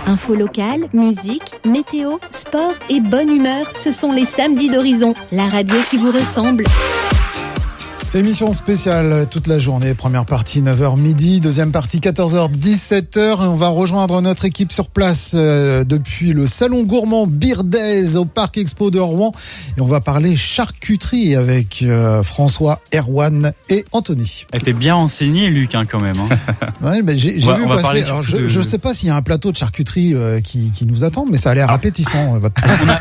Info locale, musique, météo, sport et bonne humeur, ce sont les samedis d'Horizon, la radio qui vous ressemble. Émission spéciale toute la journée, première partie 9h midi, deuxième partie 14h 17h et on va rejoindre notre équipe sur place depuis le salon gourmand Beer Days au Parc Expo de Rouen et on va parler charcuterie avec François, Erwan et Anthony. Elle était bien enseignée Luc quand même. Ouais, ben j'ai vu passer, alors je sais pas s'il y a un plateau de charcuterie qui nous attend mais ça a l'air appétissant.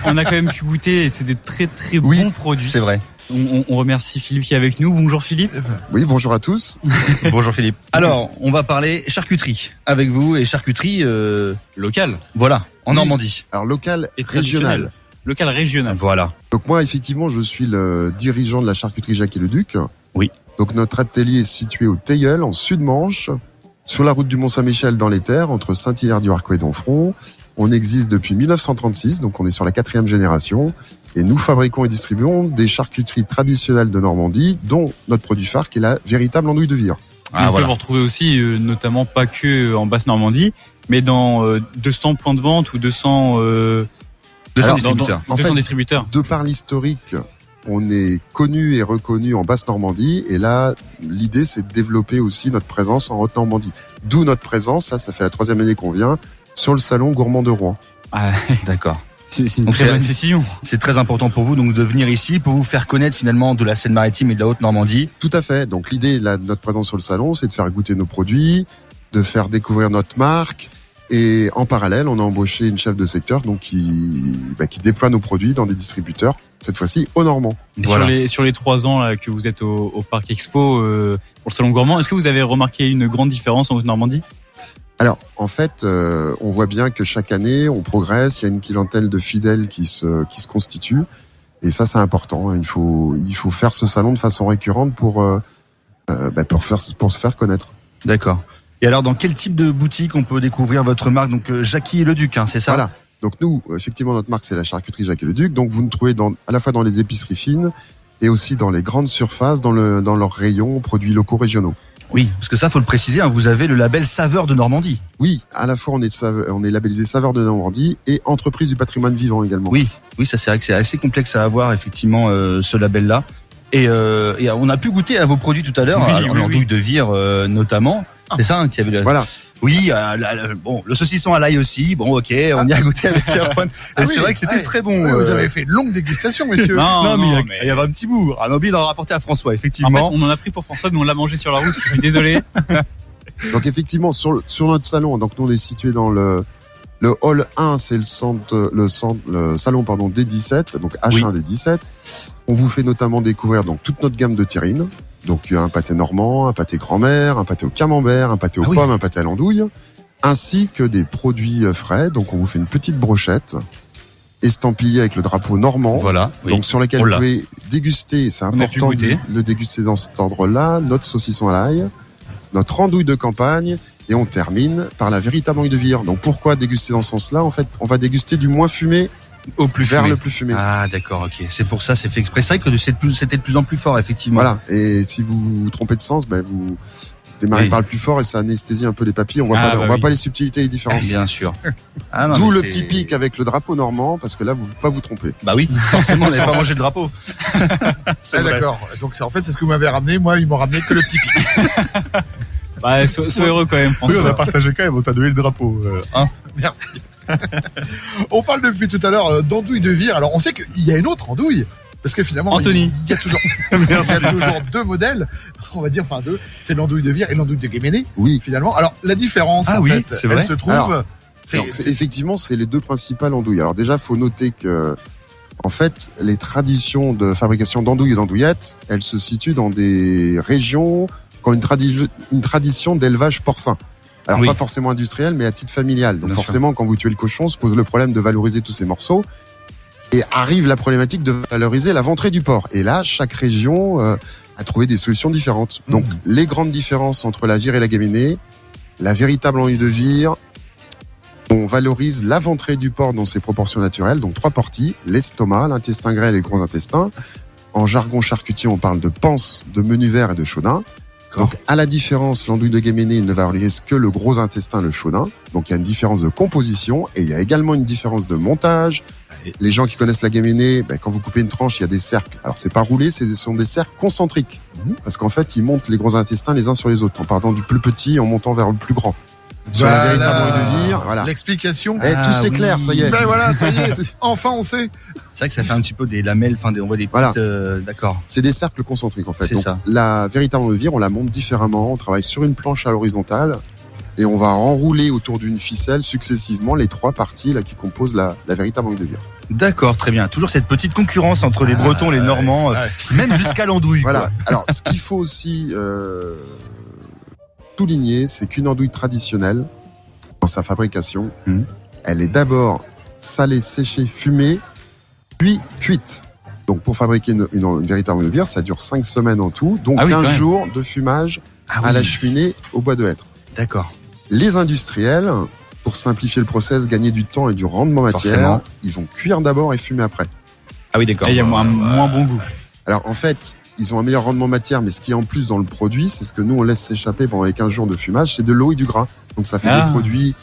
On a quand même pu goûter et c'est des très très bons produits. C'est vrai. On remercie Philippe qui est avec nous. Bonjour Philippe. Oui, bonjour à tous. Bonjour Philippe. Alors, on va parler charcuterie avec vous et charcuterie locale. Voilà, en Normandie. Alors local et régional. Local régional. Voilà. Donc moi, effectivement, je suis le dirigeant de la charcuterie Jacques-et-le-Duc. Oui. Donc notre atelier est situé au Teilleul, en Sud-Manche, sur la route du Mont-Saint-Michel dans les terres, entre Saint-Hilaire-du-Harcouët et Domfront. On existe depuis 1936, donc on est sur la 4e génération. Et nous fabriquons et distribuons des charcuteries traditionnelles de Normandie, dont notre produit phare qui est la véritable andouille de vire. On peut vous retrouver aussi, notamment pas que en Basse-Normandie, mais dans 200 points de vente ou 200 distributeurs. En fait, distributeurs. De par l'historique, on est connu et reconnu en Basse-Normandie. Et là, l'idée, c'est de développer aussi notre présence en Haute-Normandie. D'où notre présence, ça fait la 3e année qu'on vient, sur le salon gourmand de Rouen. Ah, d'accord. C'est une très bonne décision. C'est très important pour vous donc de venir ici pour vous faire connaître finalement de la Seine-Maritime et de la Haute-Normandie. Tout à fait. Donc l'idée de notre présence sur le salon, c'est de faire goûter nos produits, de faire découvrir notre marque. Et en parallèle, on a embauché une chef de secteur donc qui déploie nos produits dans des distributeurs, cette fois-ci au Normand. Voilà. Sur les 3 ans là, que vous êtes au Parc Expo pour le salon gourmand, est-ce que vous avez remarqué une grande différence en Haute-Normandie ? Alors, en fait, on voit bien que chaque année, on progresse. Il y a une clientèle de fidèles qui se constitue, et ça, c'est important. Il faut faire ce salon de façon récurrente pour se faire connaître. D'accord. Et alors, dans quel type de boutique on peut découvrir votre marque, donc Jacques-et-le-Duc, c'est ça ? Voilà. Donc nous, effectivement, notre marque, c'est la charcuterie Jacques-et-le-Duc. Donc vous nous trouvez à la fois dans les épiceries fines et aussi dans les grandes surfaces, dans leurs rayons produits locaux régionaux. Oui, parce que ça, faut le préciser, vous avez le label Saveur de Normandie. Oui, à la fois on est labellisé Saveur de Normandie et entreprise du patrimoine vivant également. Oui, ça c'est vrai que c'est assez complexe à avoir effectivement ce label-là. Et on a pu goûter à vos produits tout à l'heure, l'andouille de vire notamment. C'est ça qui avait. Voilà. Oui, le saucisson à l'ail aussi. Bon, ok, on y a goûté avec Erwan. C'est vrai que c'était très bon. Ouais, vous avez fait une longue dégustation, messieurs. Non, mais il y avait un petit bout. On a oublié d'en rapporter à François, effectivement. En fait, on en a pris pour François, mais on l'a mangé sur la route. Je suis désolé. Donc effectivement, sur notre salon, donc nous on est situé dans le hall 1, c'est le salon des 17, donc H1 des 17. On vous fait notamment découvrir donc toute notre gamme de terrines. Donc il y a un pâté normand, un pâté grand-mère, un pâté au camembert, un pâté aux pommes, un pâté à l'andouille, ainsi que des produits frais. Donc on vous fait une petite brochette estampillée avec le drapeau normand. Voilà. Donc sur laquelle vous pouvez déguster, c'est important de le déguster dans cet ordre-là, notre saucisson à l'ail, notre andouille de campagne, et on termine par la véritable andouille de vire. Donc pourquoi déguster dans ce sens-là ? En fait, on va déguster du moins fumé vers le plus fumé. Ah d'accord, ok. C'est pour ça, c'est fait exprès. C'est vrai que c'était de plus en plus fort, effectivement. Voilà. Et si vous vous trompez de sens, vous démarrez par le plus fort et ça anesthésie un peu les papilles. On voit pas les subtilités et les différences. Bien sûr. D'où le petit pic avec le drapeau normand, parce que là, vous ne pouvez pas vous tromper. Bah oui, forcément, on n'avait pas mangé le drapeau. D'accord. Donc en fait, c'est ce que vous m'avez ramené. Moi, ils m'ont ramené que le petit pic. Sois heureux quand même, François. Oui, on a partagé quand même. On t'a donné le drapeau. Merci. On parle depuis tout à l'heure d'andouille de vire. Alors on sait qu'il y a une autre andouille, parce que finalement Anthony, il y a toujours deux modèles, on va dire, deux. C'est l'andouille de vire et l'andouille de Guéméné. Oui. Finalement. Alors la différence, elle se trouve. Alors, effectivement, c'est les deux principales andouilles. Alors déjà, faut noter que en fait, les traditions de fabrication d'andouilles et d'andouillettes, elles se situent dans des régions qui ont une tradition d'élevage porcin. Alors pas forcément industriel, mais à titre familial. Donc forcément, quand vous tuez le cochon, se pose le problème de valoriser tous ces morceaux. Et arrive la problématique de valoriser la ventrée du porc. Et là, chaque région a trouvé des solutions différentes. Donc les grandes différences entre la vire et la Guéméné, la véritable andouille de vire, on valorise la ventrée du porc dans ses proportions naturelles, donc 3 parties, l'estomac, l'intestin grêle et le gros intestin. En jargon charcutier, on parle de panse, de menu vert et de chaudin. Donc, à la différence, l'andouille de Guéméné ne valorise que le gros intestin, le chaudin. Donc, il y a une différence de composition et il y a également une différence de montage. Les gens qui connaissent la Guéméné, quand vous coupez une tranche, il y a des cercles. Alors, c'est pas roulé, ce sont des cercles concentriques. Parce qu'en fait, ils montent les gros intestins les uns sur les autres, en partant du plus petit, en montant vers le plus grand. Sur la véritable andouille de Vire, voilà. L'explication. Tout c'est clair, ça y est. Voilà, ça y est. Enfin, on sait. C'est vrai que ça fait un petit peu des lamelles, on voit des petites, d'accord. C'est des cercles concentriques, en fait. C'est Donc, ça. la véritable andouille de Vire, on la monte différemment. On travaille sur une planche à l'horizontale. Et on va enrouler autour d'une ficelle successivement les 3 parties là qui composent la véritable andouille de Vire. D'accord, très bien. Toujours cette petite concurrence entre les Bretons, les Normands, même jusqu'à l'andouille. Voilà. Quoi. Alors, ce qu'il faut aussi souligner, c'est qu'une andouille traditionnelle, dans sa fabrication, elle est d'abord salée, séchée, fumée, puis cuite. Donc, pour fabriquer une véritable andouille de Vire, ça dure 5 semaines en tout, donc 15 jours de fumage à la cheminée au bois de hêtre. D'accord. Les industriels, pour simplifier le process, gagner du temps et du rendement matière, ils vont cuire d'abord et fumer après. Ah oui, d'accord. Et il y a moins bon goût. Alors en fait, ils ont un meilleur rendement matière, mais ce qui est en plus dans le produit, c'est ce que nous on laisse s'échapper pendant les 15 jours de fumage, c'est de l'eau et du gras. Donc ça fait des produits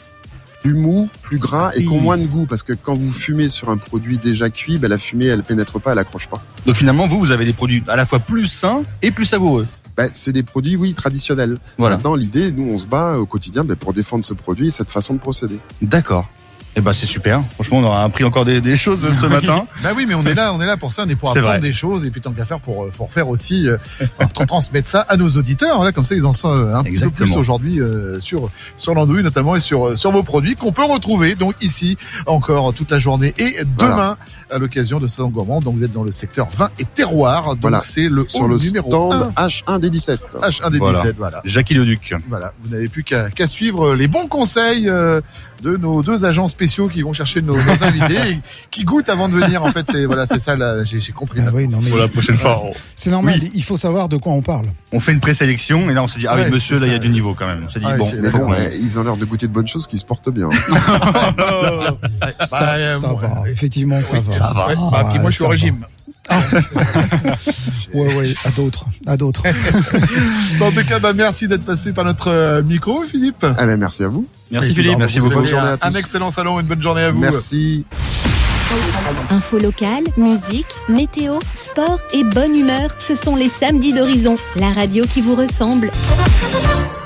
plus mous, plus gras et qui ont moins de goût, parce que quand vous fumez sur un produit déjà cuit, la fumée elle pénètre pas, elle accroche pas. Donc finalement, vous avez des produits à la fois plus sains et plus savoureux. C'est des produits, traditionnels. Voilà. Maintenant, l'idée, nous, on se bat au quotidien pour défendre ce produit et cette façon de procéder. D'accord. Eh c'est super. Franchement, on aura appris encore des choses ce matin. Oui, mais on est là pour ça, on est pour apprendre des choses et puis tant qu'à faire pour faire aussi transmettre ça à nos auditeurs. Là, comme ça, ils en sont un peu plus aujourd'hui sur l'andouille notamment et sur vos produits qu'on peut retrouver donc ici encore toute la journée et demain à l'occasion de Salon Gourmand. Donc vous êtes dans le secteur vin et terroir. Donc c'est le sur le numéro stand H1 des 17. H1 des 17, voilà. Jackie Leduc. Voilà, vous n'avez plus qu'à suivre les bons conseils de nos 2 agents spéciaux qui vont chercher nos invités et qui goûtent avant de venir. En fait, c'est ça là, j'ai compris. Pour la prochaine fois. C'est normal, il faut savoir de quoi on parle. On fait une présélection et là on se dit monsieur, là il y a du niveau quand même. On se dit ils ont l'air de goûter de bonnes choses qui se portent bien. Ça va, effectivement, ça va. Ça va. Puis moi je suis au régime. À d'autres. En tout cas, merci d'être passé par notre micro, Philippe. Merci à vous. Merci Philippe. Merci beaucoup. Bonne journée à tous. Un excellent salon, une bonne journée à vous. Merci. Info locale, musique, météo, sport et bonne humeur, ce sont les samedis d'Horizon, la radio qui vous ressemble.